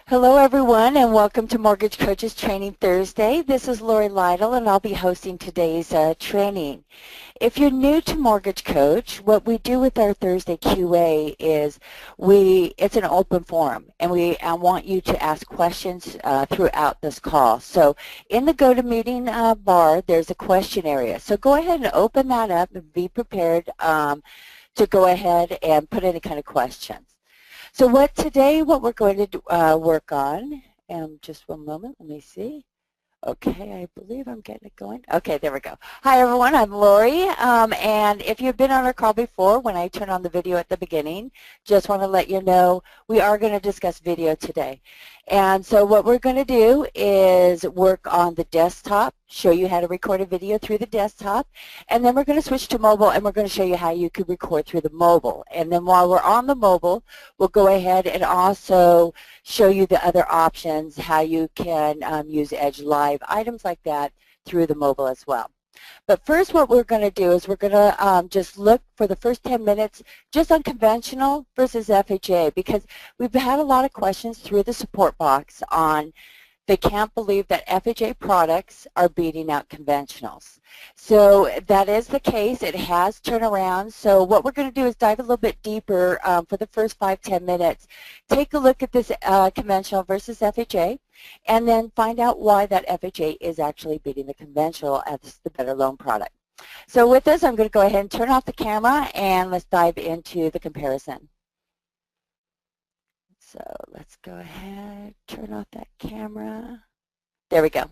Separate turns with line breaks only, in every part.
Hello everyone and welcome to Mortgage Coaches Training Thursday. This is Lori Lytle and I'll be hosting today's training. If you're new to Mortgage Coach, what we do with our Thursday QA is it's an open forum and I want you to ask questions throughout this call. So in the GoToMeeting bar, there's a question area. So go ahead and open that up and be prepared to go ahead and put any kind of questions. So what we're going to work on, just one moment, let me see. Okay, I believe I'm getting it going. Okay, there we go. Hi everyone, I'm Lori, and if you've been on our call before, when I turn on the video at the beginning, just want to let you know we are going to discuss video today. And so what we're going to do is work on the desktop, show you how to record a video through the desktop, and then we're going to switch to mobile and we're going to show you how you could record through the mobile. And then while we're on the mobile, we'll go ahead and also show you the other options, how you can use Edge Live, items like that through the mobile as well. But first what we're going to do is we're going to just look for the first 10 minutes just on conventional versus FHA, because we've had a lot of questions through the support box on they can't believe that FHA products are beating out conventionals. So that is the case. It has turned around. So what we're going to do is dive a little bit deeper for the first 5-10 minutes. Take a look at this conventional versus FHA, and then find out why that FHA is actually beating the conventional as the better loan product. So with this, I'm going to go ahead and turn off the camera, and let's dive into the comparison. So let's go ahead, turn off that camera. There we go.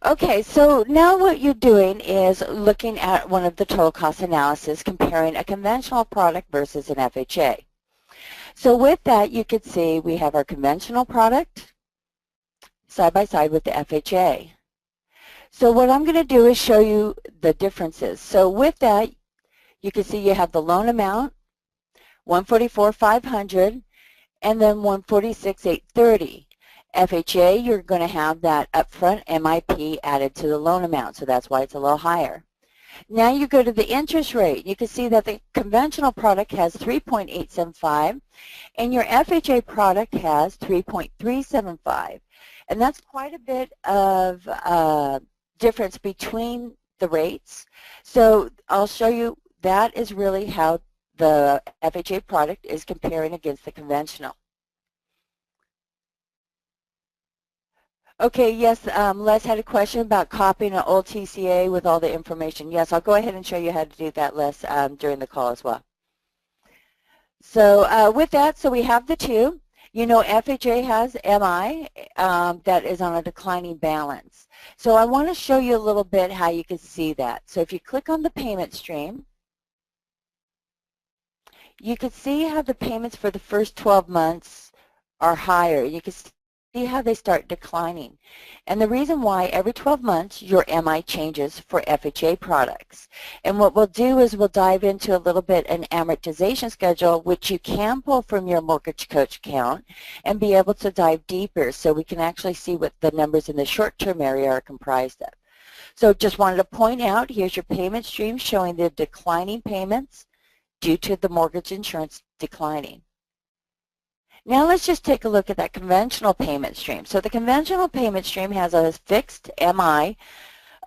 Okay, so now what you're doing is looking at one of the total cost analysis, comparing a conventional product versus an FHA. So with that, you can see we have our conventional product side by side with the FHA. So what I'm going to do is show you the differences. So with that, you can see you have the loan amount, $144,500, and then $146,830. FHA, you're going to have that upfront MIP added to the loan amount, so that's why it's a little higher. Now you go to the interest rate. You can see that the conventional product has 3.875, and your FHA product has 3.375. And that's quite a bit of difference between the rates. So I'll show you that is really how the FHA product is comparing against the conventional. Okay, yes, Les had a question about copying an old TCA with all the information. Yes, I'll go ahead and show you how to do that, Les, during the call as well. So with that, so we have the two. You know, FHA has MI that is on a declining balance. So I want to show you a little bit how you can see that. So if you click on the payment stream, you can see how the payments for the first 12 months are higher. You can see how they start declining. And the reason why, every 12 months your MI changes for FHA products. And what we'll do is we'll dive into a little bit an amortization schedule, which you can pull from your Mortgage Coach account and be able to dive deeper so we can actually see what the numbers in the short-term area are comprised of. So just wanted to point out, here's your payment stream showing the declining payments due to the mortgage insurance declining. Now let's just take a look at that conventional payment stream. So the conventional payment stream has a fixed MI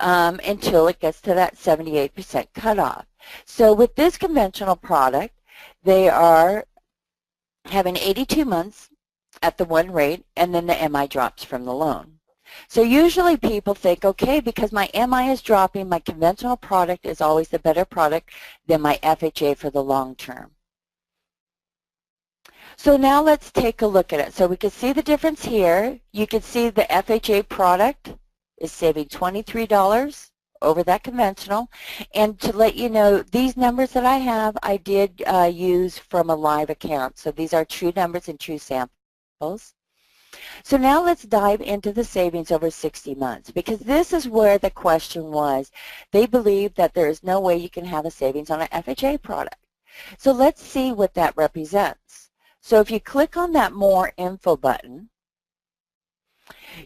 until it gets to that 78% cutoff. So with this conventional product, they are having 82 months at the one rate, and then the MI drops from the loan. So usually people think, okay, because my MI is dropping, my conventional product is always the better product than my FHA for the long term. So now let's take a look at it. So we can see the difference here. You can see the FHA product is saving $23 over that conventional. And to let you know, these numbers that I have, I did use from a live account. So these are true numbers and true samples. So now let's dive into the savings over 60 months, because this is where the question was. They believe that there is no way you can have a savings on an FHA product. So let's see what that represents. So if you click on that More Info button,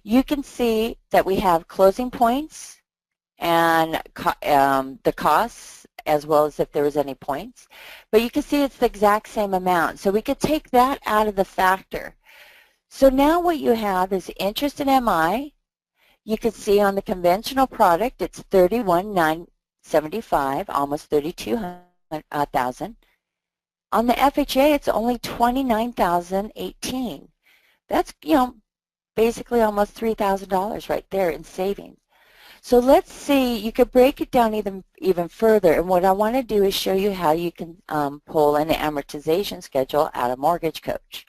you can see that we have closing points and the costs, as well as if there was any points. But you can see it's the exact same amount. So we could take that out of the factor. So now what you have is interest in MI. You can see on the conventional product it's $31,975, almost $32,000. On the FHA it's only $29,018. That's, basically almost $3,000 right there in savings. So let's see, you could break it down even further, and what I want to do is show you how you can pull an amortization schedule out of Mortgage Coach.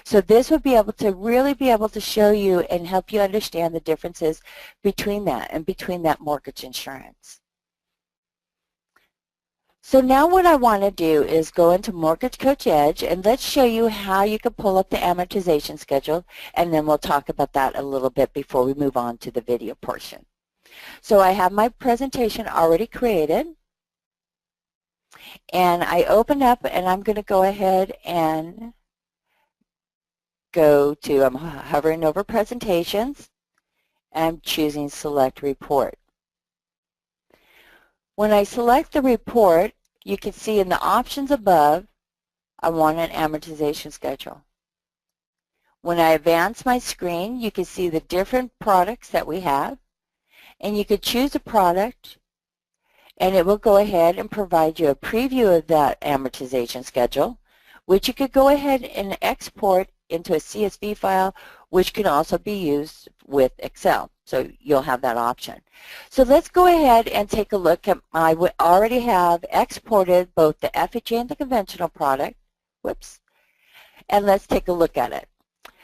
So this would be able to really be able to show you and help you understand the differences between that and between that mortgage insurance. So now what I want to do is go into Mortgage Coach Edge, and let's show you how you can pull up the amortization schedule, and then we'll talk about that a little bit before we move on to the video portion. So I have my presentation already created, and I open up, and I'm going to go ahead and go to, I'm hovering over presentations, and I'm choosing select report. When I select the report, you can see in the options above, I want an amortization schedule. When I advance my screen, you can see the different products that we have, and you could choose a product, and it will go ahead and provide you a preview of that amortization schedule, which you could go ahead and export into a CSV file, which can also be used with Excel. So you'll have that option. So let's go ahead and take a look at, I already have exported both the FHA and the conventional product. Whoops. And let's take a look at it.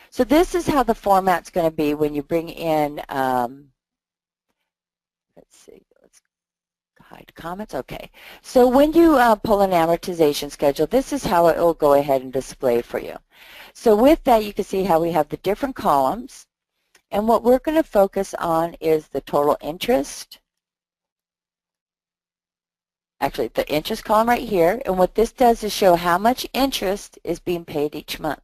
So this is how the format's going to be when you bring in, let's see, let's hide comments. Okay. So when you pull an amortization schedule, this is how it will go ahead and display for you. So with that, you can see how we have the different columns. And what we're going to focus on is the total interest. Actually, the interest column right here. And what this does is show how much interest is being paid each month.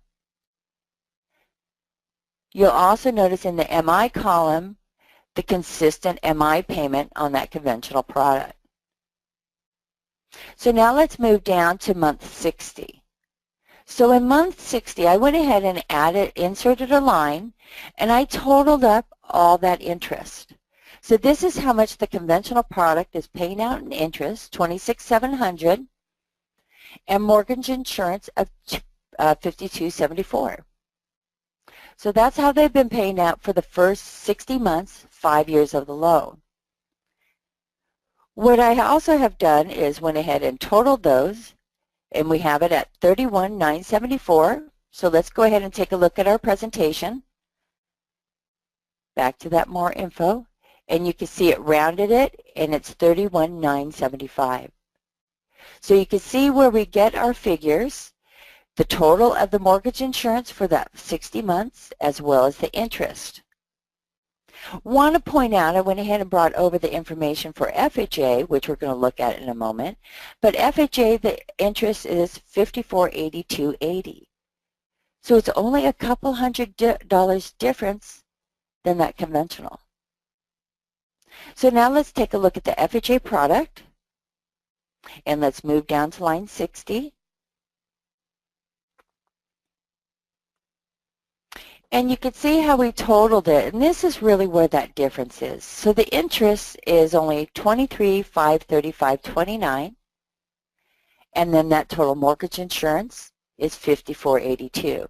You'll also notice in the MI column the consistent MI payment on that conventional product. So now let's move down to month 60. So in month 60, I went ahead and inserted a line, and I totaled up all that interest. So this is how much the conventional product is paying out in interest, $26,700, and mortgage insurance of $52.74. So that's how they've been paying out for the first 60 months, 5 years of the loan. What I also have done is went ahead and totaled those, and we have it at $31,974. So let's go ahead and take a look at our presentation. Back to that more info, and you can see it rounded it, and it's $31,975. So you can see where we get our figures, the total of the mortgage insurance for that 60 months, as well as the interest. Want to point out, I went ahead and brought over the information for FHA, which we're going to look at in a moment. But FHA, the interest is $54.8280. So it's only a couple $100 difference than that conventional. So now let's take a look at the FHA product, and let's move down to line 60. And you can see how we totaled it, and this is really where that difference is. So the interest is only $23,535.29, and then that total mortgage insurance is $54.82.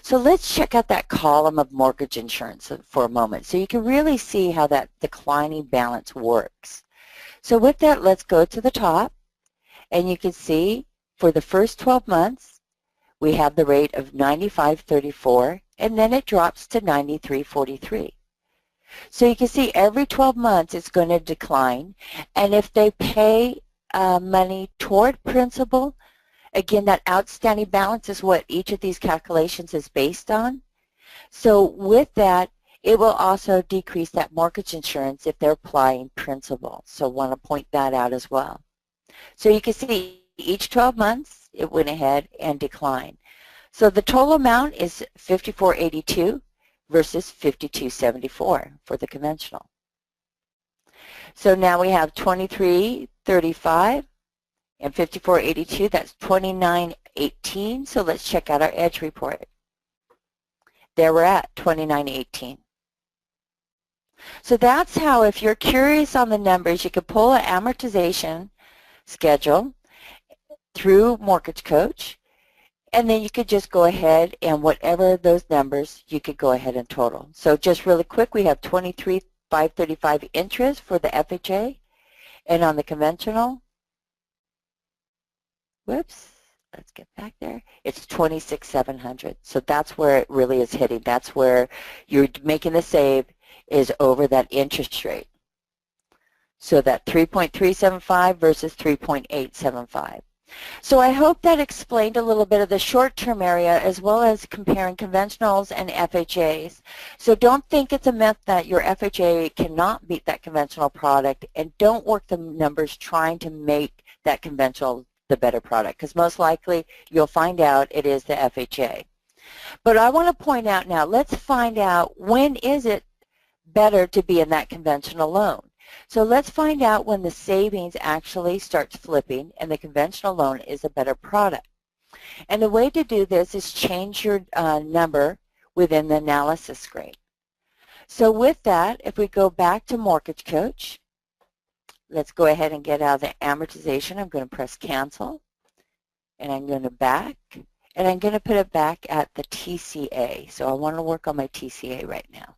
So let's check out that column of mortgage insurance for a moment so you can really see how that declining balance works. So with that, let's go to the top, and you can see for the first 12 months we have the rate of $95.34, and then it drops to $93.43. So you can see every 12 months it's going to decline, and if they pay money toward principal, again, that outstanding balance is what each of these calculations is based on. So with that, it will also decrease that mortgage insurance if they're applying principal. So want to point that out as well. So you can see each 12 months it went ahead and declined. So the total amount is $54.82 versus $52.74 for the conventional. So now we have $23.35 and $54.82. That's $29.18. So let's check out our Edge report. There we're at, 29.18. So that's how, if you're curious on the numbers, you could pull an amortization schedule through Mortgage Coach, and then you could just go ahead and whatever those numbers, you could go ahead and total. So just really quick, we have 23,535 interest for the FHA, and on the conventional, whoops, let's get back there, it's 26,700. So that's where it really is hitting. That's where you're making the save, is over that interest rate. So that 3.375 versus 3.875. So I hope that explained a little bit of the short-term area as well as comparing conventionals and FHAs. So don't think it's a myth that your FHA cannot beat that conventional product, and don't work the numbers trying to make that conventional the better product, because most likely you'll find out it is the FHA. But I want to point out now, let's find out when is it better to be in that conventional loan. So let's find out when the savings actually starts flipping and the conventional loan is a better product. And the way to do this is change your number within the analysis screen. So with that, if we go back to Mortgage Coach, let's go ahead and get out of the amortization. I'm going to press cancel, and I'm going to back, and I'm going to put it back at the TCA. So I want to work on my TCA right now.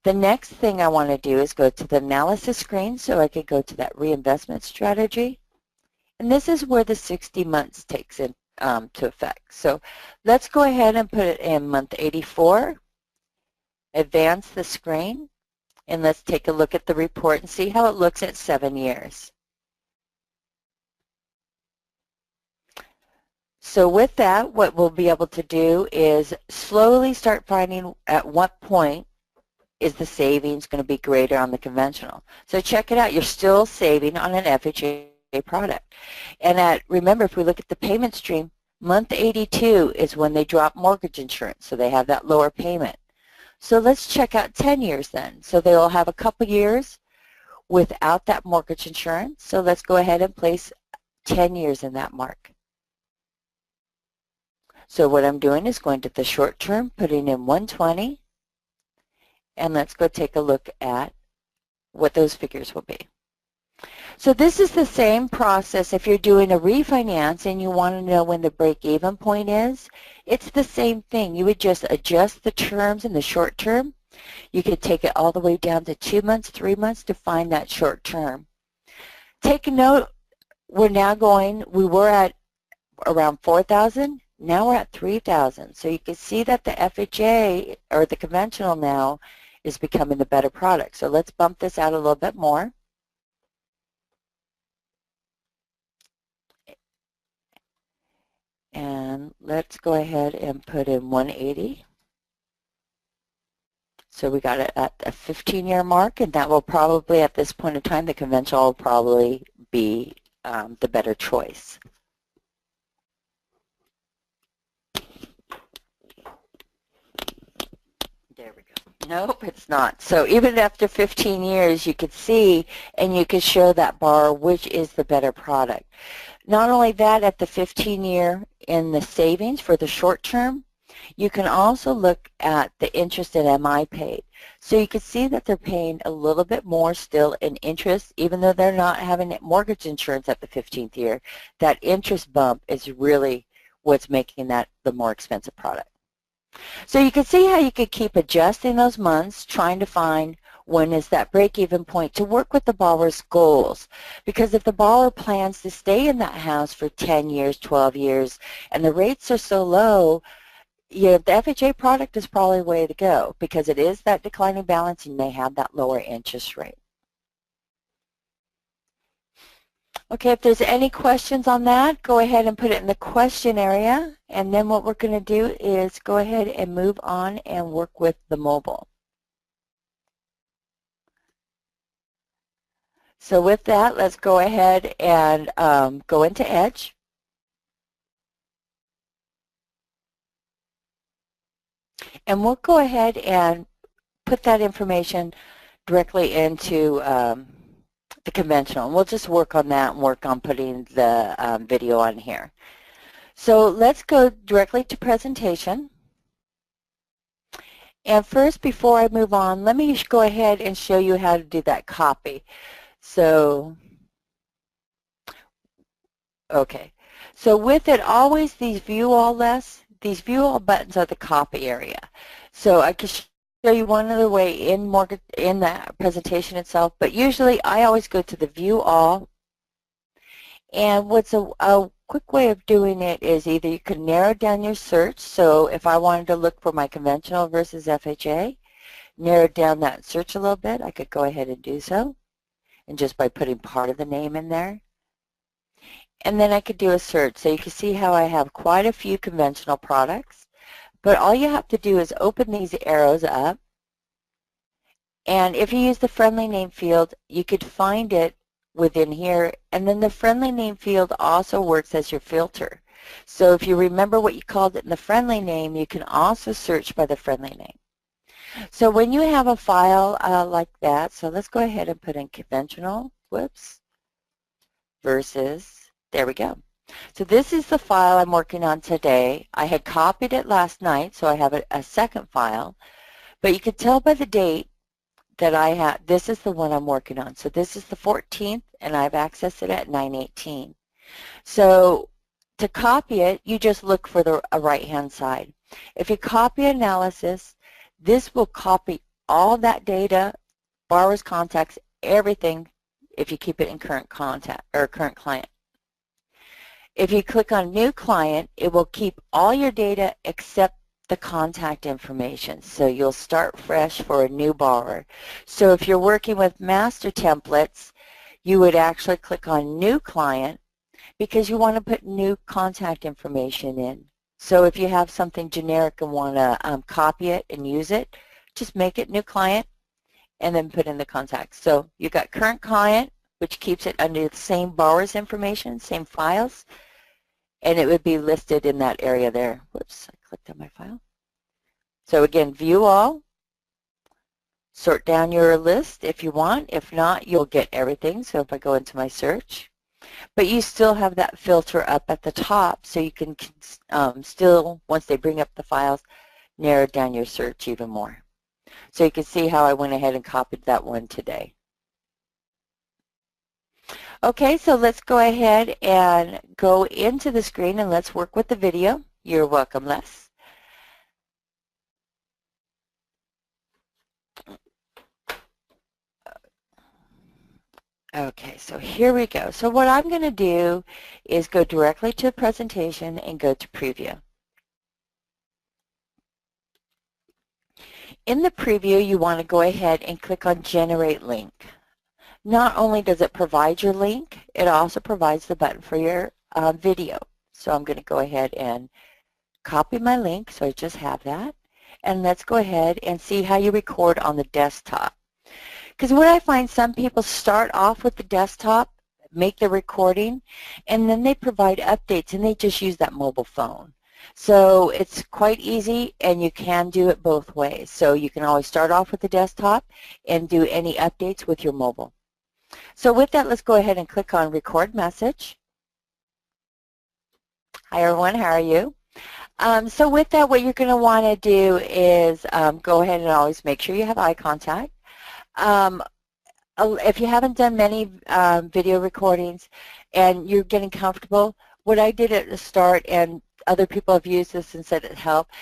The next thing I want to do is go to the analysis screen, so I could go to that reinvestment strategy. And this is where the 60 months takes into effect. So let's go ahead and put it in month 84, advance the screen, and let's take a look at the report and see how it looks at 7 years. So with that, what we'll be able to do is slowly start finding at what point is the savings going to be greater on the conventional. So check it out. You're still saving on an FHA product. And remember, if we look at the payment stream, month 82 is when they drop mortgage insurance, so they have that lower payment. So let's check out 10 years then. So they will have a couple years without that mortgage insurance. So let's go ahead and place 10 years in that mark. So what I'm doing is going to the short term, putting in 120, and let's go take a look at what those figures will be. So this is the same process if you're doing a refinance and you want to know when the break-even point is. It's the same thing. You would just adjust the terms in the short term. You could take it all the way down to 2 months, 3 months to find that short term. Take a note, we were at around 4,000. Now we're at 3,000. So you can see that the FHA, or the conventional now, is becoming the better product. So let's bump this out a little bit more. And let's go ahead and put in 180. So we got it at a 15-year mark, and that will probably, at this point in time, the conventional will probably be the better choice. There we go. Nope, it's not. So even after 15 years, you could see and you could show that bar which is the better product. Not only that, at the 15-year in the savings for the short term, you can also look at the interest and MI paid. So you can see that they're paying a little bit more still in interest, even though they're not having mortgage insurance at the 15th year. That interest bump is really what's making that the more expensive product. So you can see how you could keep adjusting those months, trying to find when is that break-even point to work with the borrower's goals. Because if the borrower plans to stay in that house for 10 years, 12 years, and the rates are so low, the FHA product is probably the way to go, because it is that declining balance and they have that lower interest rate. Okay, if there's any questions on that, go ahead and put it in the question area, and then what we're going to do is go ahead and move on and work with the mobile. So with that, let's go ahead and go into Edge. And we'll go ahead and put that information directly into the conventional. And we'll just work on that and work on putting the video on here. So let's go directly to presentation. And first, before I move on, let me go ahead and show you how to do that copy. So, okay. So with it, always these view all these view all buttons are the copy area. So I can show you one other way in the presentation itself, but usually I always go to the view all. And what's a quick way of doing it is either you can narrow down your search. So if I wanted to look for my conventional versus FHA, narrow down that search a little bit, I could go ahead and do so. And just by putting part of the name in there. And then I could do a search. So you can see how I have quite a few conventional products. But all you have to do is open these arrows up. And if you use the friendly name field, you could find it within here. And then the friendly name field also works as your filter. So if you remember what you called it in the friendly name, you can also search by the friendly name. So when you have a file like that, so let's go ahead and put in conventional, versus, there we go. So this is the file I'm working on today. I had copied it last night, so I have a second file. But you can tell by the date that I have, this is the one I'm working on. So this is the 14th, and I've accessed it at 9:18. So to copy it, you just look for the right-hand side. If you copy analysis, this will copy all that data, borrower's contacts, everything, if you keep it in current contact or current client. If you click on new client, it will keep all your data except the contact information. So you'll start fresh for a new borrower. So if you're working with master templates, you would actually click on new client because you want to put new contact information in. So if you have something generic and want to copy it and use it, just make it new client and then put in the contact. So you got current client, which keeps it under the same borrower's information, same files, and it would be listed in that area there. Whoops, I clicked on my file. So again, view all, sort down your list if you want. If not, you'll get everything. So if I go into my search, but you still have that filter up at the top, so you can still, once they bring up the files, narrow down your search even more. So you can see how I went ahead and copied that one today. Okay, so let's go ahead and go into the screen and let's work with the video. You're welcome, Les. Okay, so here we go. So what I'm going to do is go directly to the presentation and go to preview. In the preview, you want to go ahead and click on generate link. Not only does it provide your link, it also provides the button for your video. So I'm going to go ahead and copy my link, so I just have that. And let's go ahead and see how you record on the desktop. Because what I find, some people start off with the desktop, make the recording, and then they provide updates and they just use that mobile phone. So it's quite easy, and you can do it both ways. So you can always start off with the desktop and do any updates with your mobile. So with that, let's go ahead and click on record message. Hi everyone, how are you? So with that, what you're going to want to do is go ahead and always make sure you have eye contact. If you haven't done many video recordings and you're getting comfortable, what I did at the start, and other people have used this and said it helped,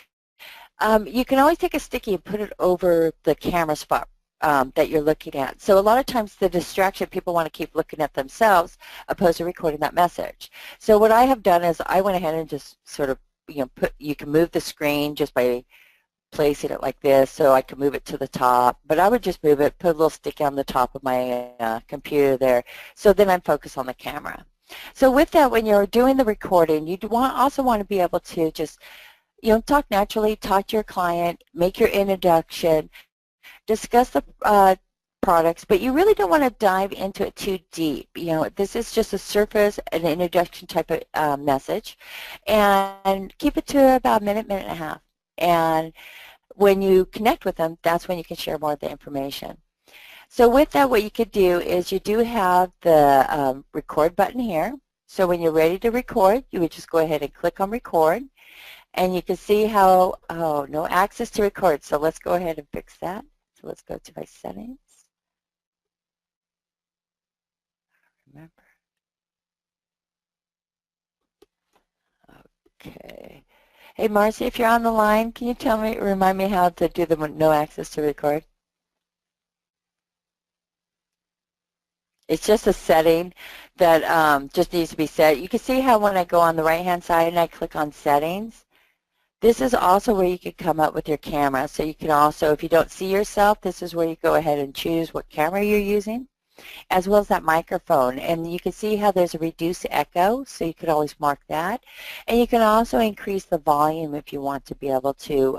you can always take a sticky and put it over the camera spot that you're looking at. So a lot of times the distraction, people want to keep looking at themselves opposed to recording that message. So what I have done is I went ahead and just sort of, you can move the screen just by placing it like this, so I can move it to the top, but I would just move it, put a little sticky on the top of my computer there, so then I'm focused on the camera. So with that, when you're doing the recording, you also want to be able to just, talk naturally, talk to your client, make your introduction, discuss the products, but you really don't want to dive into it too deep. This is just a surface, an introduction type of message, and keep it to about a minute, minute and a half. And when you connect with them, that's when you can share more of the information. So with that, what you could do is you do have the record button here. So when you're ready to record, you would just go ahead and click on record. And you can see how, oh, no access to record. So let's go ahead and fix that. So let's go to my settings. Remember. Okay. Hey, Marcy, if you're on the line, can you remind me how to do the no access to record? It's just a setting that just needs to be set. You can see how when I go on the right-hand side and I click on settings, this is also where you can come up with your camera. So you can also, if you don't see yourself, this is where you go ahead and choose what camera you're using, as well as that microphone. And you can see how there's a reduced echo, so you could always mark that. And you can also increase the volume if you want to be able to,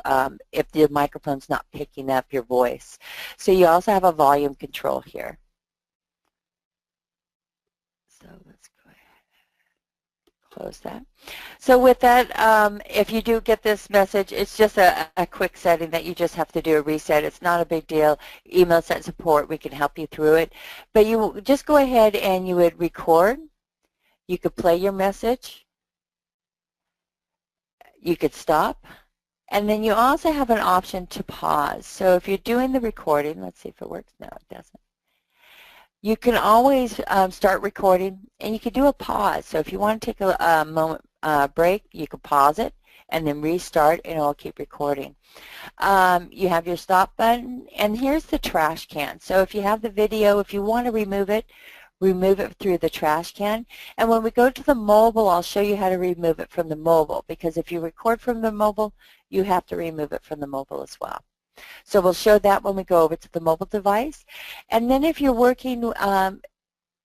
if the microphone's not picking up your voice. So you also have a volume control here. So let's go ahead and close that. So with that, if you do get this message, it's just a quick setting that you just have to do a reset. It's not a big deal. Email us at support. We can help you through it. But you just go ahead and you would record. You could play your message. You could stop. And then you also have an option to pause. So if you're doing the recording, let's see if it works. No, it doesn't. You can always start recording, and you can do a pause. So if you want to take a moment break, you can pause it and then restart, and it will keep recording. You have your stop button, and here's the trash can. So if you have the video, if you want to remove it through the trash can. And when we go to the mobile, I'll show you how to remove it from the mobile, because if you record from the mobile, you have to remove it from the mobile as well. So we'll show that when we go over to the mobile device. And then if you're working, have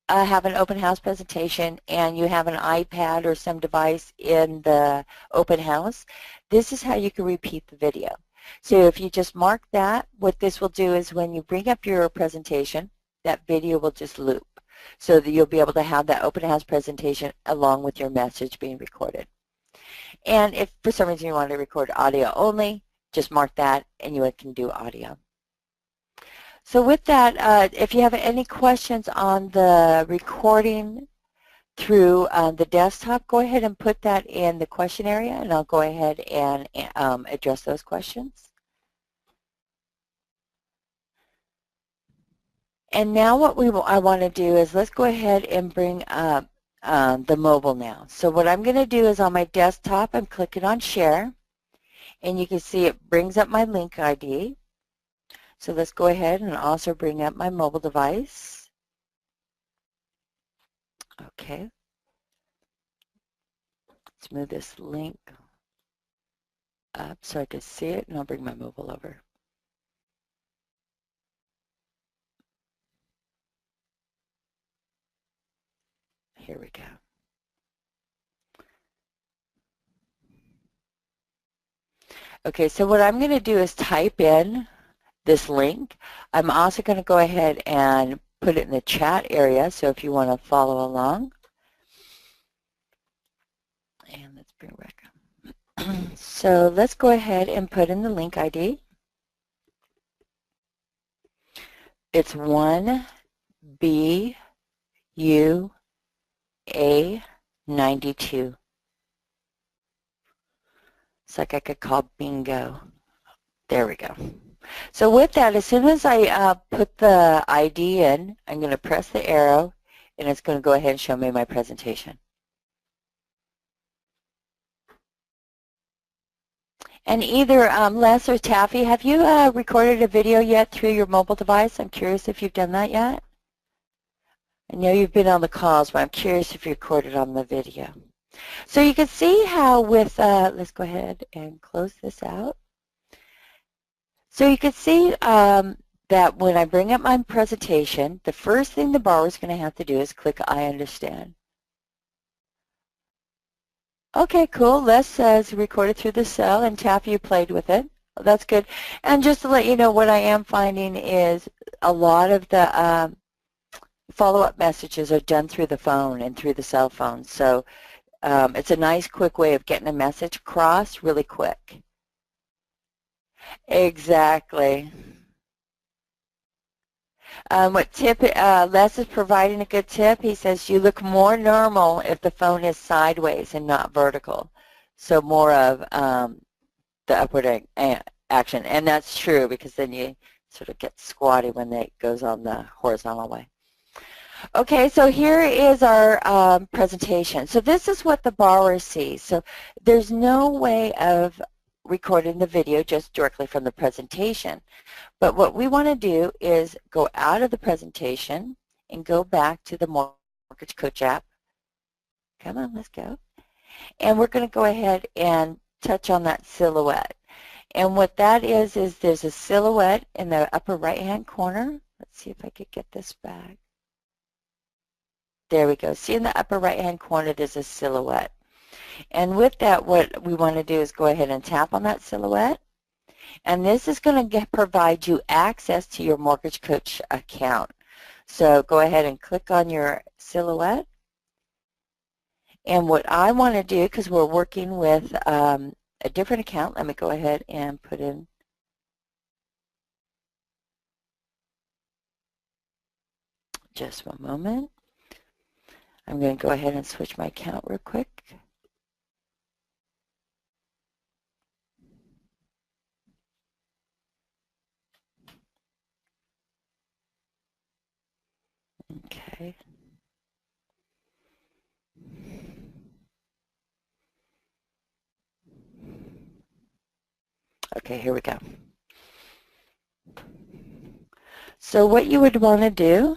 an open house presentation and you have an iPad or some device in the open house, this is how you can repeat the video. So if you just mark that, what this will do is when you bring up your presentation, that video will just loop, so that you'll be able to have that open house presentation along with your message being recorded. And if for some reason you want to record audio only, just mark that and you can do audio. So with that, if you have any questions on the recording through the desktop, go ahead and put that in the question area, and I'll go ahead and address those questions. And now what I want to do is let's go ahead and bring up the mobile now. So what I'm going to do is on my desktop, I'm clicking on share, and you can see it brings up my link ID. So let's go ahead and also bring up my mobile device. Okay. Let's move this link up so I can see it, and I'll bring my mobile over. Here we go. Okay, so what I'm going to do is type in this link. I'm also going to go ahead and put it in the chat area, so if you want to follow along. And let's bring it back up. So let's go ahead and put in the link ID. It's 1BUA92. It's like I could call bingo. There we go. So with that, as soon as I put the ID in, I'm going to press the arrow, and it's going to go ahead and show me my presentation. And either Les or Taffy, have you recorded a video yet through your mobile device? I'm curious if you've done that yet. I know you've been on the calls, but I'm curious if you recorded on the video. So you can see how with, let's go ahead and close this out. So you can see that when I bring up my presentation, the first thing the borrower is going to have to do is click I understand. Okay, cool. Les says recorded through the cell, and Taffy, you played with it. Well, that's good. And just to let you know, what I am finding is a lot of the follow-up messages are done through the phone and through the cell phone. So it's a nice, quick way of getting a message across really quick. Exactly. What tip, Les is providing a good tip. He says you look more normal if the phone is sideways and not vertical. So more of the upward action. And that's true because then you sort of get squatty when it goes on the horizontal way. Okay, so here is our presentation. So this is what the borrower sees. So there's no way of recording the video just directly from the presentation. But what we want to do is go out of the presentation and go back to the Mortgage Coach app. Come on, let's go. And we're going to go ahead and touch on that silhouette. And what that is there's a silhouette in the upper right-hand corner. Let's see if I could get this back. There we go. See in the upper right-hand corner, there's a silhouette. And with that, what we want to do is go ahead and tap on that silhouette. And this is going to provide you access to your Mortgage Coach account. So go ahead and click on your silhouette. And what I want to do, because we're working with a different account, let me go ahead and put in just one moment. I'm going to go ahead and switch my account real quick. Okay. Okay, here we go. So what you would want to do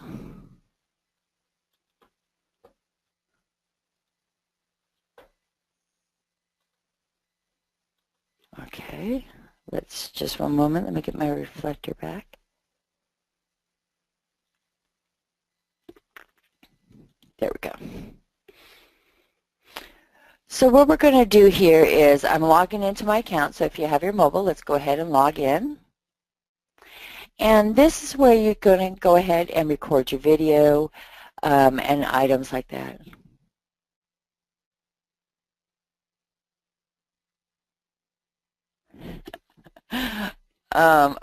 okay, let's just one moment. Let me get my reflector back. There we go. So what we're going to do here is I'm logging into my account. So if you have your mobile, let's go ahead and log in. And this is where you're going to go ahead and record your video and items like that.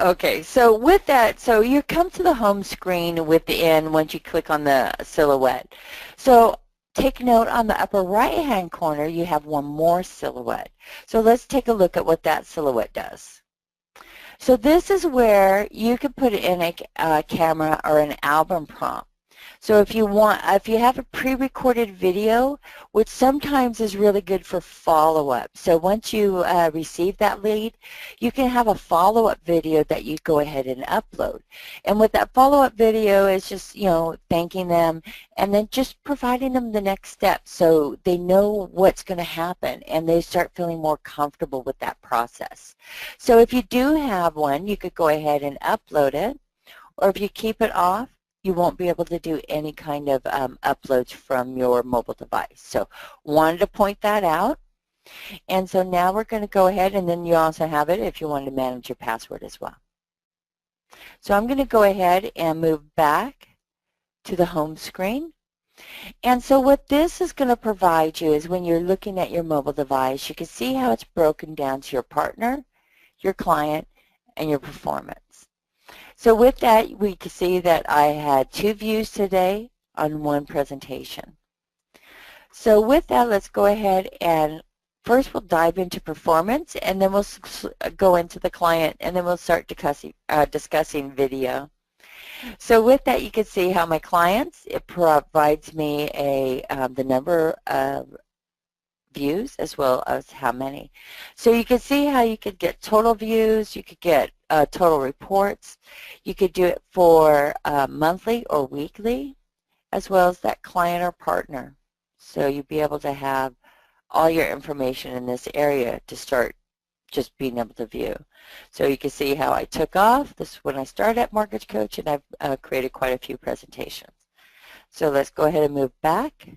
Okay, so with that, so you come to the home screen within once you click on the silhouette. So take note on the upper right-hand corner, you have one more silhouette. So let's take a look at what that silhouette does. So this is where you can put in a camera or an album prompt. So if you have a pre-recorded video, which sometimes is really good for follow-up. So once you receive that lead, you can have a follow-up video that you go ahead and upload. And with that follow-up video is just, thanking them and then just providing them the next step so they know what's going to happen and they start feeling more comfortable with that process. So if you do have one, you could go ahead and upload it, or if you keep it off, you won't be able to do any kind of uploads from your mobile device. So wanted to point that out. And so now we're going to go ahead, and then you also have it if you want to manage your password as well. So I'm going to go ahead and move back to the home screen. And so what this is going to provide you is when you're looking at your mobile device, you can see how it's broken down to your partner, your client, and your performance. So with that, we can see that I had 2 views today on one presentation. So with that, let's go ahead and first we'll dive into performance, and then we'll go into the client, and then we'll start discussing video. So with that, you can see how my clients, it provides me the number of views as well as how many. So you can see how you could get total views, you could get total reports, you could do it for monthly or weekly, as well as that client or partner. So you'd be able to have all your information in this area to start just being able to view. So you can see how I took off. This is when I started at Mortgage Coach, and I've created quite a few presentations. So let's go ahead and move back.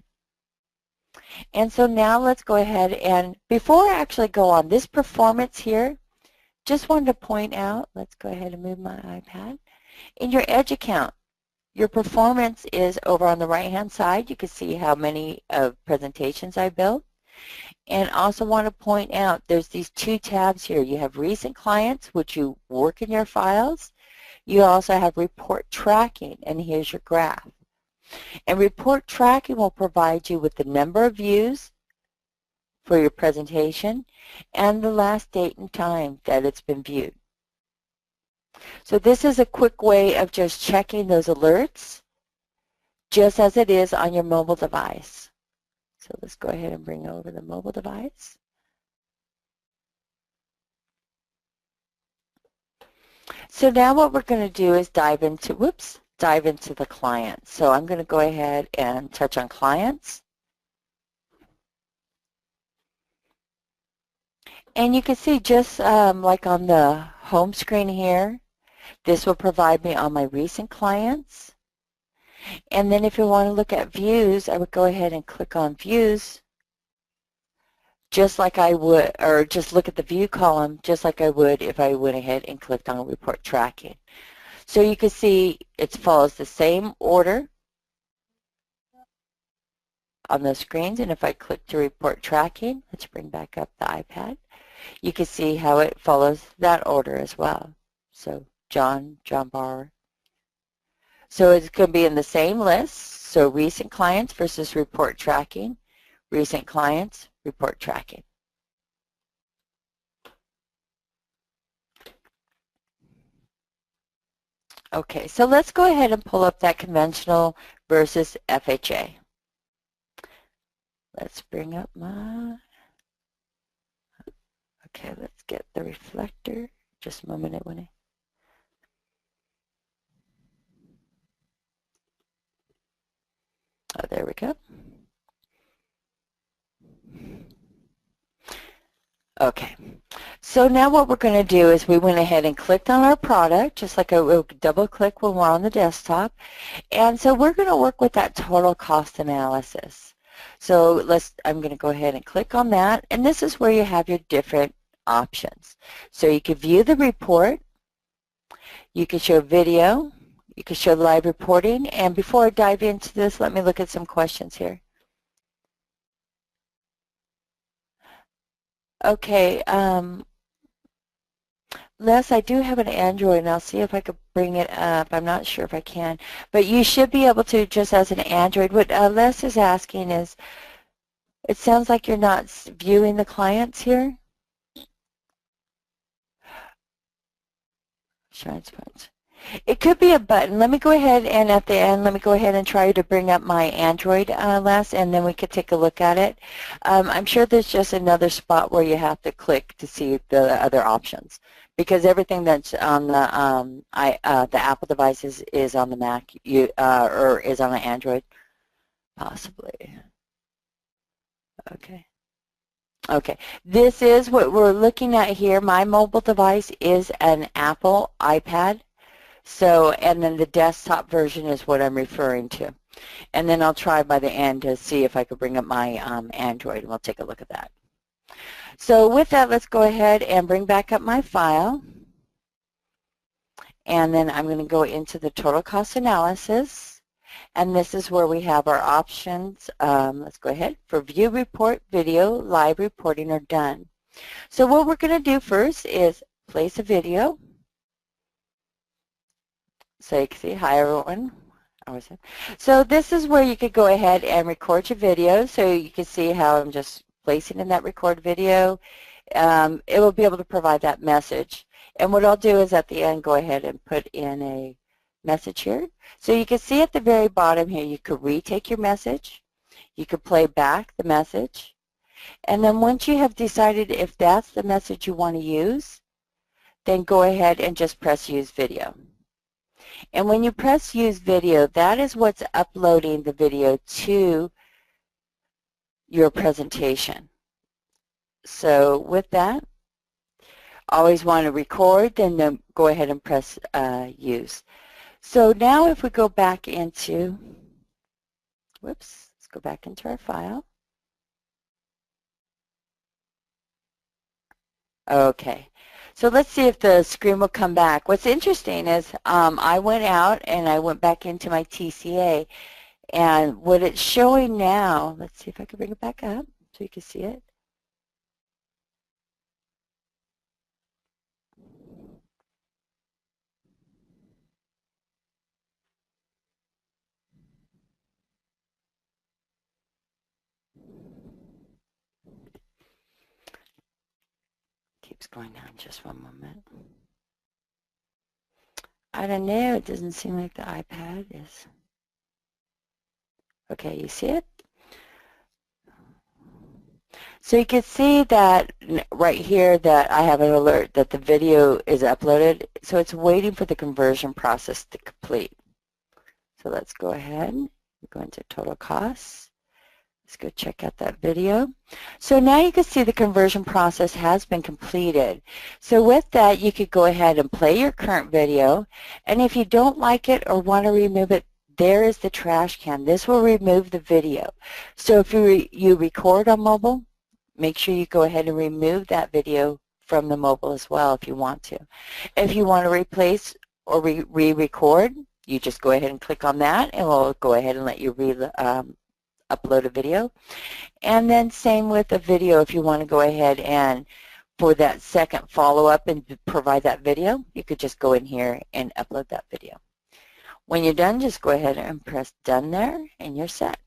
And so now let's go ahead and before I actually go on this performance here, just wanted to point out, let's go ahead and move my iPad. In your Edge account, your performance is over on the right-hand side. You can see how many presentations I built. And also want to point out there's these 2 tabs here. You have recent clients, which you work in your files. You also have report tracking, and here's your graph. And report tracking will provide you with the number of views, for your presentation and the last date and time that it's been viewed. So this is a quick way of just checking those alerts just as it is on your mobile device. So let's go ahead and bring over the mobile device. So now what we're going to do is dive into the client. So I'm going to go ahead and touch on clients. And you can see just like on the home screen here, this will provide me all my recent clients. And then if you want to look at views, I would go ahead and click on views, just like I would, or just look at the view column, just like I would if I went ahead and clicked on report tracking. So you can see it follows the same order on the screens, and if I click to report tracking, let's bring back up the iPad, you can see how it follows that order as well. So John Bauer. So it's going to be in the same list. So recent clients versus report tracking, recent clients, report tracking. Okay, so let's go ahead and pull up that conventional versus FHA. Let's bring up my, okay, let's get the reflector. Just a moment, Winnie. Oh, there we go. Okay, so now what we're going to do is we went ahead and clicked on our product, just like I will double click when we're on the desktop. And so we're going to work with that total cost analysis. So I'm going to go ahead and click on that, and this is where you have your different options. So you can view the report, you can show video, you can show live reporting, and before I dive into this, let me look at some questions here. Okay, Les, I do have an Android, and I'll see if I could bring it up. I'm not sure if I can, but you should be able to just as an Android. What Les is asking is, it sounds like you're not viewing the clients here. Insurance points. It could be a button. Let me go ahead and at the end, let me go ahead and try to bring up my Android, Les, and then we could take a look at it. I'm sure there's just another spot where you have to click to see the other options, because everything that's on the Apple devices is on the Mac, or is on an Android, possibly. Okay. Okay, this is what we're looking at here. My mobile device is an Apple iPad. So, and then the desktop version is what I'm referring to. And then I'll try by the end to see if I could bring up my Android, and we'll take a look at that. So with that, let's go ahead and bring back up my file. And then I'm going to go into the total cost analysis. And this is where we have our options. Let's go ahead. For view report, video, live reporting are done. So what we're going to do first is place a video. So you can see, hi everyone. So this is where you could go ahead and record your video. So you can see how I'm just placing in that record video. It will be able to provide that message. And what I'll do is at the end go ahead and put in a message here. So you can see at the very bottom here, you could retake your message. You could play back the message. And then once you have decided if that's the message you want to use, then go ahead and just press use video. And when you press use video, that is what's uploading the video to your presentation. So with that, always want to record, then go ahead and press use. So now if we go back into, let's go back into our file. Okay. So let's see if the screen will come back. What's interesting is I went out and I went back into my TCA, and what it's showing now, let's see if I can bring it back up so you can see it. keeps going down. Just one moment. I don't know. It doesn't seem like the iPad is. Okay, you see it? So you can see that right here that I have an alert that the video is uploaded. So it's waiting for the conversion process to complete. So let's go ahead. We're going to total costs. Let's go check out that video. So now you can see the conversion process has been completed. So with that, you could go ahead and play your current video. And if you don't like it or want to remove it, there is the trash can. This will remove the video. So if you record on mobile, make sure you go ahead and remove that video from the mobile as well if you want to. If you want to replace or re-record, you just go ahead and click on that and we'll go ahead and let you upload a video. And then same with a video, if you want to go ahead and for that second follow-up and provide that video, you could just go in here and upload that video. When you're done, just go ahead and press done there and you're set.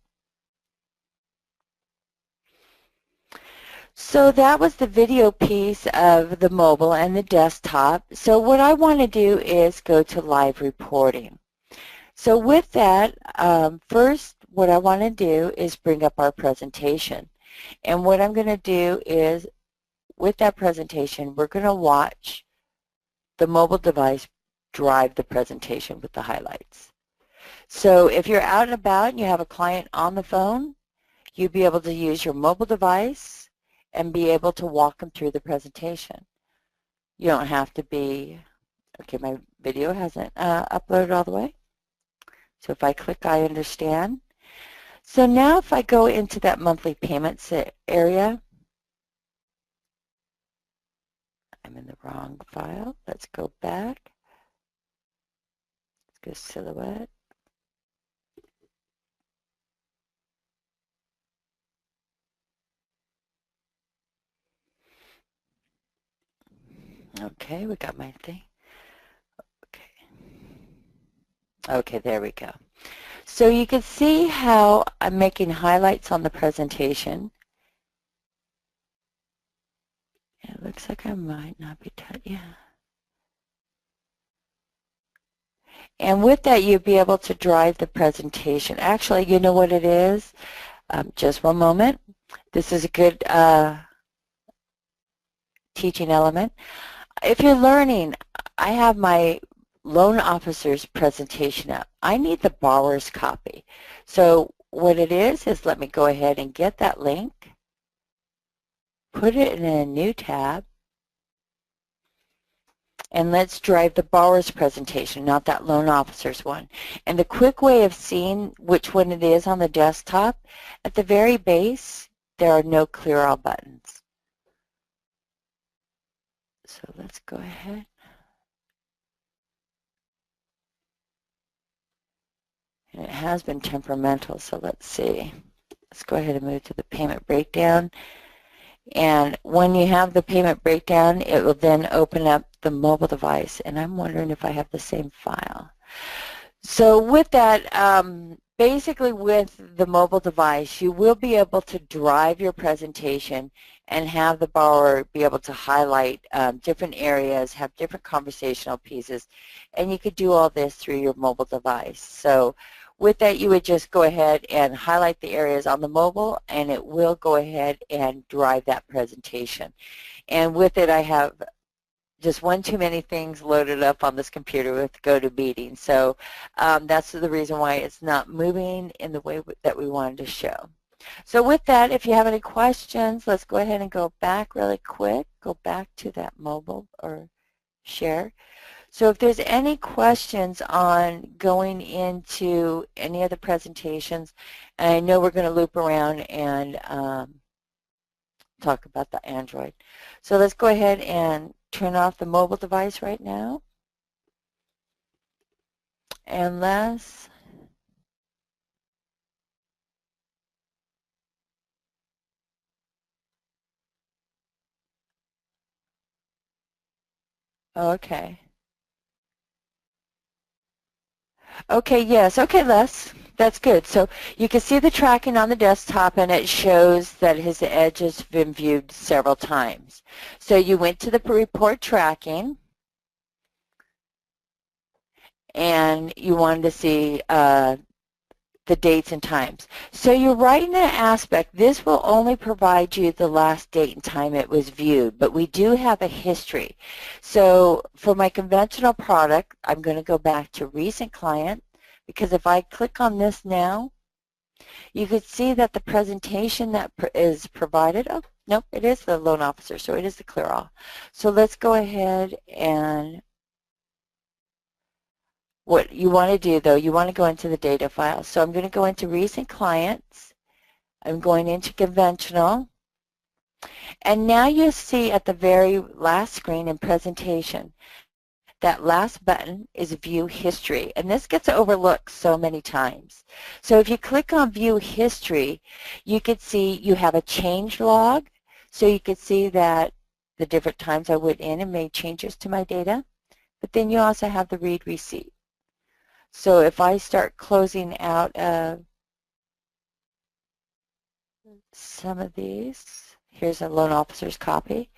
So that was the video piece of the mobile and the desktop. So what I want to do is go to live reporting. So with that, first what I want to do is bring up our presentation. And what I'm going to do is, with that presentation, we're going to watch the mobile device drive the presentation with the highlights. So if you're out and about and you have a client on the phone, you'll be able to use your mobile device and be able to walk them through the presentation. You don't have to be, okay, my video hasn't uploaded all the way. So if I click I understand. So now if I go into that monthly payments area, I'm in the wrong file. Let's go back. Let's go silhouette. Okay, we got my thing. Okay, there we go. So you can see how I'm making highlights on the presentation. It looks like I might not be yeah. And with that, you'll be able to drive the presentation. Actually, you know what it is? Just one moment. This is a good teaching element. If you're learning, I have my loan officer's presentation up. I need the borrower's copy. So what it is let me go ahead and get that link, put it in a new tab, and let's drive the borrower's presentation, not that loan officer's one. And the quick way of seeing which one it is on the desktop, at the very base, there are no clear all buttons. So let's go ahead. And it has been temperamental, so let's see. Let's go ahead and move to the payment breakdown. And when you have the payment breakdown, it will then open up the mobile device. And I'm wondering if I have the same file. So with that, basically with the mobile device, you will be able to drive your presentation and have the borrower be able to highlight different areas, have different conversational pieces, and you could do all this through your mobile device. So with that, you would just go ahead and highlight the areas on the mobile, and it will go ahead and drive that presentation. And with it, I have just one too many things loaded up on this computer with GoToMeeting. So that's the reason why it's not moving in the way that we wanted to show. So with that, if you have any questions, let's go ahead and go back really quick. Go back to that mobile or share. So if there's any questions on going into any of the presentations, and I know we're going to loop around and talk about the Android. So let's go ahead and turn off the mobile device right now. Unless okay. Okay, yes. Okay, Les. That's good. So you can see the tracking on the desktop, and it shows that his edge has been viewed several times. So you went to the report tracking, and you wanted to see the dates and times. So you're right in that aspect. This will only provide you the last date and time it was viewed, but we do have a history. So for my conventional product, I'm going to go back to recent client, because if I click on this now, you could see that the presentation that is provided, oh, nope, it is the loan officer, so it is the clear all. So let's go ahead, and what you want to do, though, you want to go into the data file. So I'm going to go into recent clients. I'm going into conventional. And now you see at the very last screen in presentation, that last button is view history. And this gets overlooked so many times. So if you click on view history, you could see you have a change log. So you could see that the different times I went in and made changes to my data. But then you also have the read receipt. So if I start closing out some of these, here's a loan officer's copy.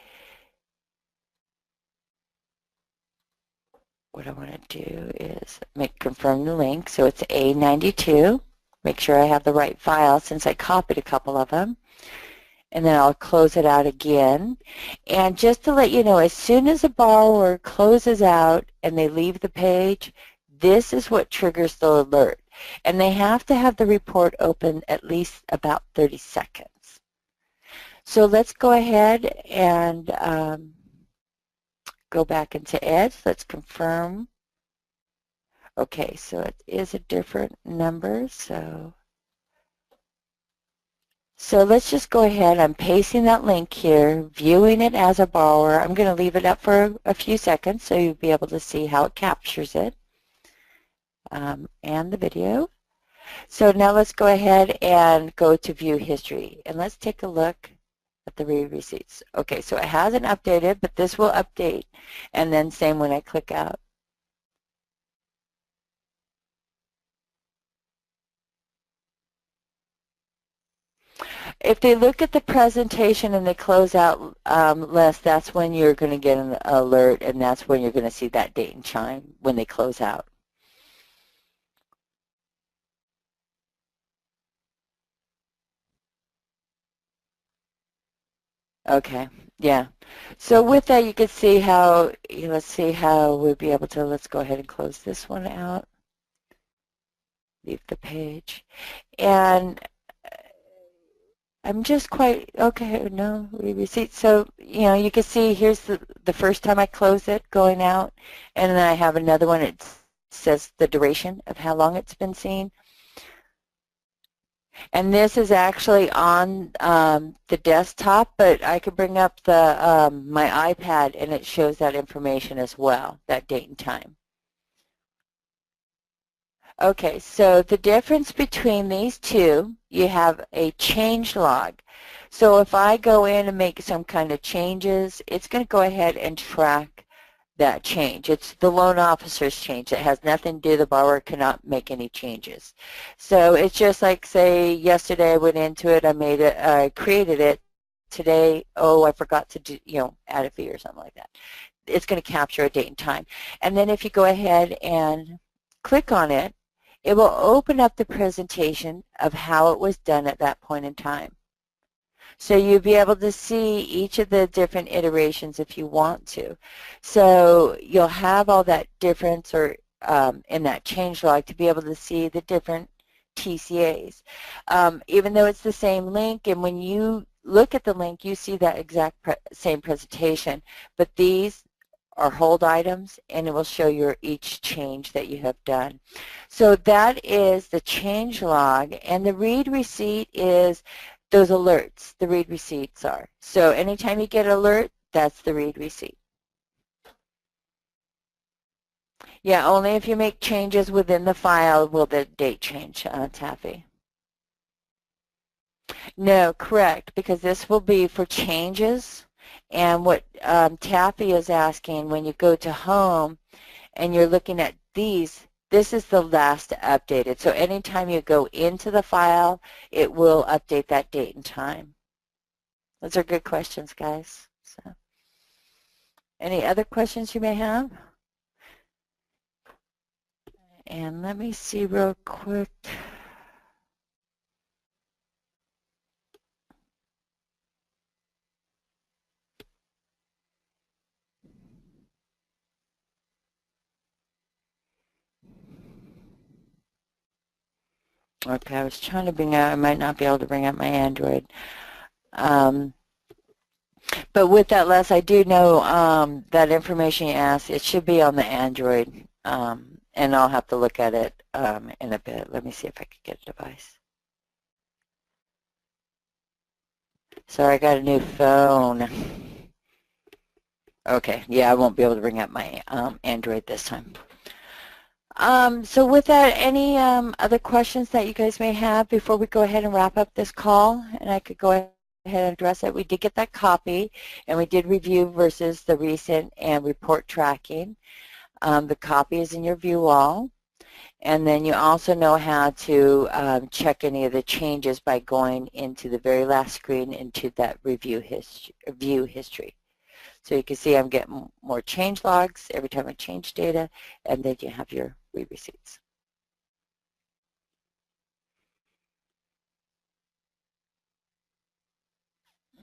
What I want to do is confirm the link. So it's A92. Make sure I have the right file since I copied a couple of them. And then I'll close it out again. And just to let you know, as soon as a borrower closes out and they leave the page, this is what triggers the alert. And they have to have the report open at least about 30 seconds. So let's go ahead and go back into Edge. Let's confirm. Okay, so it is a different number. So let's just go ahead. I'm pasting that link here, viewing it as a borrower. I'm going to leave it up for a few seconds so you'll be able to see how it captures it. And the video. So now let's go ahead and go to view history, and let's take a look at the read receipts. Okay, so it hasn't updated, but this will update, and then same when I click out. If they look at the presentation and they close out list, that's when you're going to get an alert, and that's when you're going to see that date and chime when they close out. Okay, yeah. So with that, you can see how, let's see how we'll be able to, let's go ahead and close this one out. Leave the page. And I'm just quite, okay, no, receipt. So, you can see here's the first time I close it going out, and then I have another one. It says the duration of how long it's been seen. And this is actually on the desktop, but I could bring up the my iPad, and it shows that information as well, that date and time. Okay, so the difference between these two, you have a change log. So if I go in and make some kind of changes, it's going to go ahead and track that change. It's the loan officer's change. It has nothing to do, the borrower cannot make any changes. So it's just like, say, yesterday I went into it, I made it, I created it. Today, oh, I forgot to do, add a fee or something like that. It's going to capture a date and time. And then if you go ahead and click on it, it will open up the presentation of how it was done at that point in time. So you'll be able to see each of the different iterations if you want to. So you'll have all that difference or in that change log to be able to see the different TCAs. Even though it's the same link, and when you look at the link, you see that exact same presentation, but these are hold items, and it will show your each change that you have done. So that is the change log, and the read receipt is those alerts, the read receipts are. So anytime you get an alert, that's the read receipt. Yeah, only if you make changes within the file will the date change, Taffy. No, correct, because this will be for changes. And what Taffy is asking, when you go to home and you're looking at these, This is the last updated. So anytime you go into the file, it will update that date and time. Those are good questions, guys. So, any other questions you may have? And let me see real quick. Okay, I was trying to bring out, I might not be able to bring out my Android. But with that, Les, I do know that information you asked, it should be on the Android, and I'll have to look at it in a bit. Let me see if I can get a device. Sorry, I got a new phone. Okay, yeah, I won't be able to bring up my Android this time. So with that, any other questions that you guys may have before we go ahead and wrap up this call? And I could go ahead and address it. We did get that copy, and we did review versus the recent and report tracking. The copy is in your view all. And then you also know how to check any of the changes by going into the very last screen into that view history. So you can see I'm getting more change logs every time I change data, and then you have your receipts.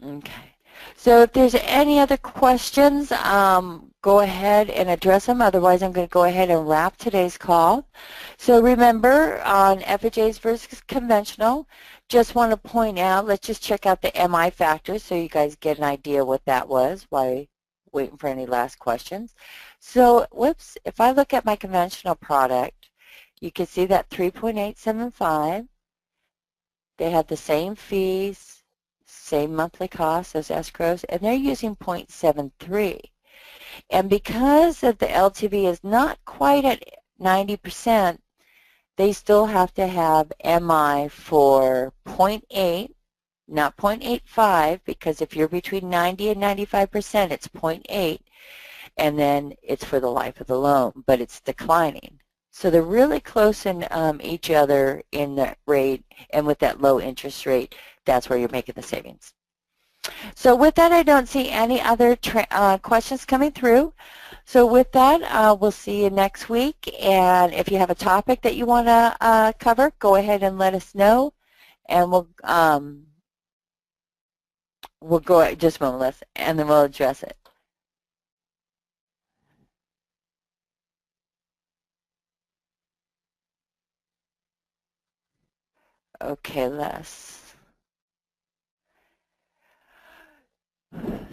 Okay. So if there's any other questions, go ahead and address them. Otherwise, I'm going to go ahead and wrap today's call. So remember, on FHAs versus conventional, just want to point out, let's just check out the MI factors so you guys get an idea what that was while waiting for any last questions. So, whoops, if I look at my conventional product, you can see that 3.875. They have the same fees, same monthly costs as escrows, and they're using 0.73. And because of the LTV is not quite at 90%, they still have to have MI for 0.8, not 0.85, because if you're between 90 and 95%, it's 0.8, and then it's for the life of the loan, but it's declining. So they're really close in each other in the rate, and with that low interest rate, that's where you're making the savings. So with that, I don't see any other questions coming through. So with that, we'll see you next week. And if you have a topic that you want to cover, go ahead and let us know, and we'll go just a moment, and then we'll address it. Okay, Les.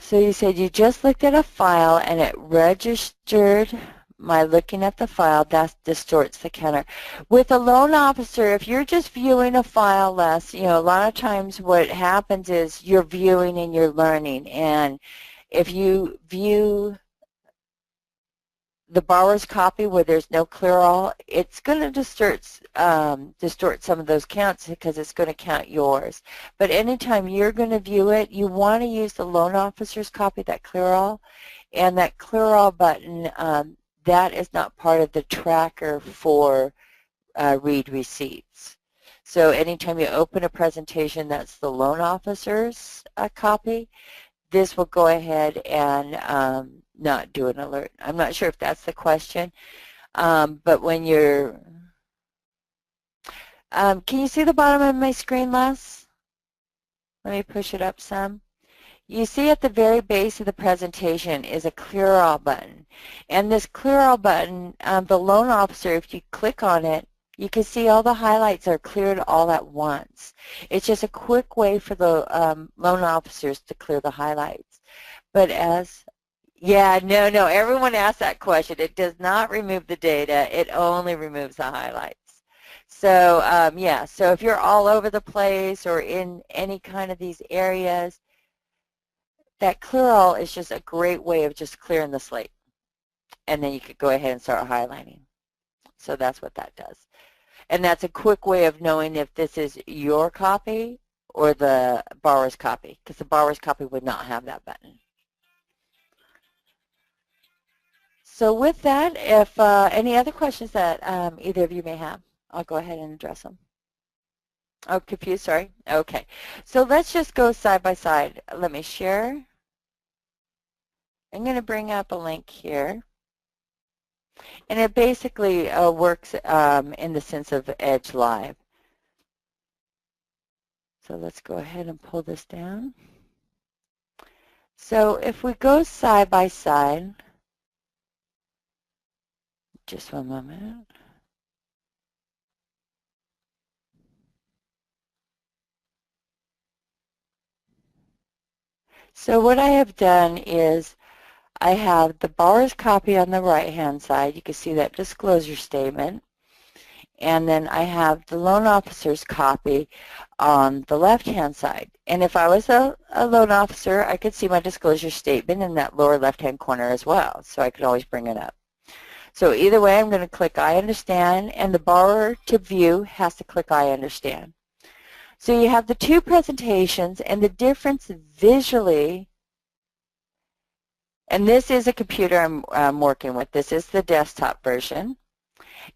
So you said you just looked at a file and it registered my looking at the file. That distorts the counter. With a loan officer, if you're just viewing a file, Les, you know, a lot of times what happens is you're viewing and you're learning. And if you view the borrower's copy where there's no clear all, it's going to distort some of those counts because it's going to count yours. But anytime you're going to view it, you want to use the loan officer's copy, that clear all, and that clear all button, that is not part of the tracker for read receipts. So anytime you open a presentation that's the loan officer's copy, this will go ahead and not do an alert. I'm not sure if that's the question, but when you're, can you see the bottom of my screen, Les? Let me push it up some. You see at the very base of the presentation is a clear all button. And this clear all button, the loan officer, if you click on it, you can see all the highlights are cleared all at once. It's just a quick way for the loan officers to clear the highlights. But no, everyone asks that question. It does not remove the data. It only removes the highlights. So, yeah, so if you're all over the place or in any kind of these areas, that clear all is just a great way of just clearing the slate. And then you could go ahead and start highlighting. So that's what that does. And that's a quick way of knowing if this is your copy or the borrower's copy, because the borrower's copy would not have that button. So with that, if any other questions that either of you may have, I'll go ahead and address them. Oh, confused, sorry. Okay. So let's just go side by side. Let me share. I'm going to bring up a link here. And it basically works in the sense of Edge Live. So let's go ahead and pull this down. So if we go side by side, just one moment. So what I have done is I have the borrower's copy on the right-hand side. You can see that disclosure statement. And then I have the loan officer's copy on the left-hand side. And if I was a loan officer, I could see my disclosure statement in that lower left-hand corner as well, so I could always bring it up. So either way, I'm going to click I understand, and the borrower to view has to click I understand. So you have the two presentations, and the difference visually, and this is a computer I'm working with. This is the desktop version.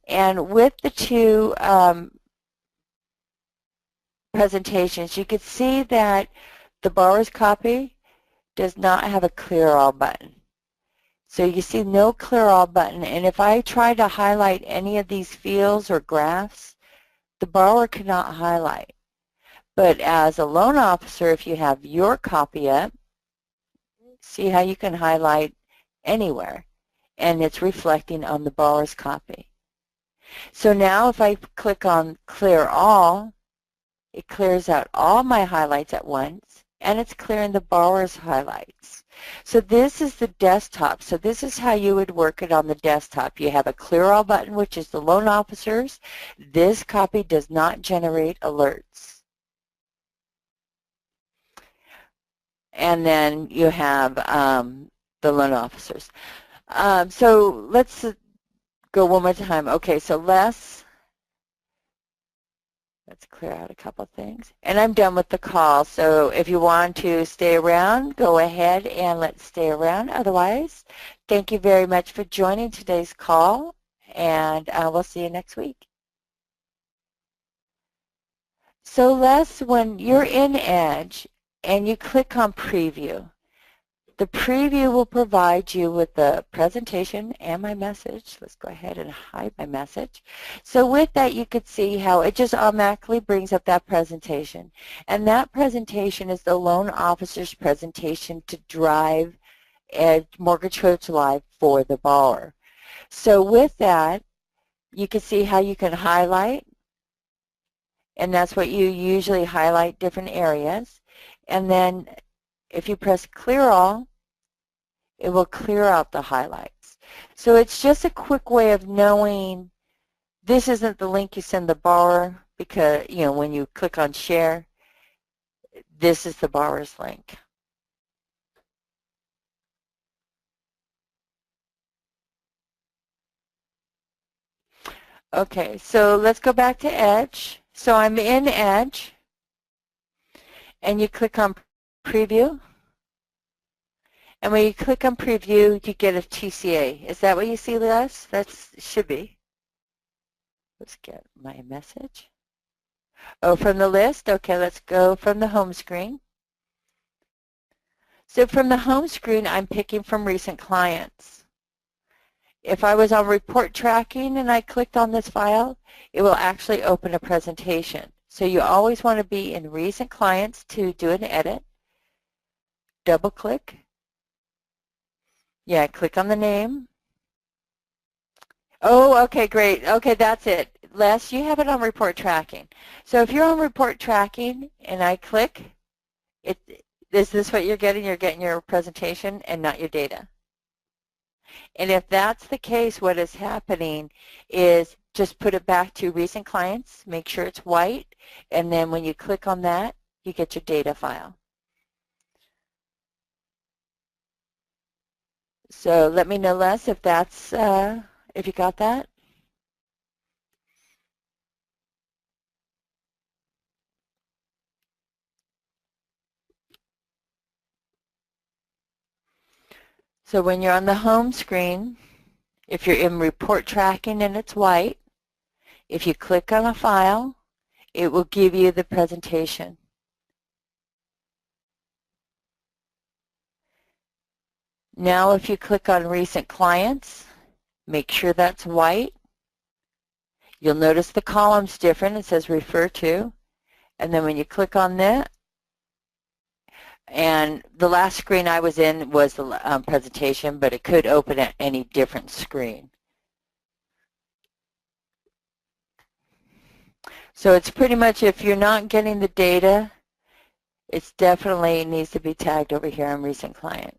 And with the two presentations, you can see that the borrower's copy does not have a clear all button. So you see no clear all button, and if I try to highlight any of these fields or graphs, the borrower cannot highlight. But as a loan officer, if you have your copy up, see how you can highlight anywhere, and it's reflecting on the borrower's copy. So now if I click on Clear All, it clears out all my highlights at once, and it's clearing the borrower's highlights. So this is the desktop. So this is how you would work it on the desktop. You have a Clear All button, which is the loan officers. This copy does not generate alerts. And then you have the loan officers. So let's go one more time. Okay, so let's clear out a couple things. And I'm done with the call. So if you want to stay around, go ahead and let's stay around. Otherwise, thank you very much for joining today's call, and we'll see you next week. So Les, when you're in Edge and you click on Preview, the preview will provide you with the presentation and my message. Let's go ahead and hide my message. So with that, you could see how it just automatically brings up that presentation. And that presentation is the loan officer's presentation to drive a Mortgage Coach Live for the borrower. So with that, you can see how you can highlight, and that's what you usually highlight, different areas. And then if you press Clear All, it will clear out the highlights. So it's just a quick way of knowing this isn't the link you send the borrower, because, you know, when you click on Share, this is the borrower's link. Okay, so let's go back to Edge. So I'm in Edge, and you click on Preview. And when you click on Preview, you get a TCA. Is that what you see, Les? That should be. Let's get my message. Oh, from the list? Okay, let's go from the home screen. So from the home screen, I'm picking from recent clients. If I was on report tracking and I clicked on this file, it will actually open a presentation. So you always want to be in recent clients to do an edit. Double click. Yeah, click on the name. Oh, okay, great. Okay, that's it. Les, you have it on report tracking. So if you're on report tracking and I click, is this what you're getting? You're getting your presentation and not your data. And if that's the case, what is happening is just put it back to recent clients, make sure it's white, and then when you click on that, you get your data file. So let me know, Les, if that's, if you got that. So when you're on the home screen, If you're in report tracking and it's white, if you click on a file, it will give you the presentation. Now if you click on recent clients, make sure that's white. You'll notice the column's different. It says refer to. And then when you click on that, and the last screen I was in was the presentation, but it could open at any different screen. So it's pretty much, if you're not getting the data, it definitely needs to be tagged over here on recent client.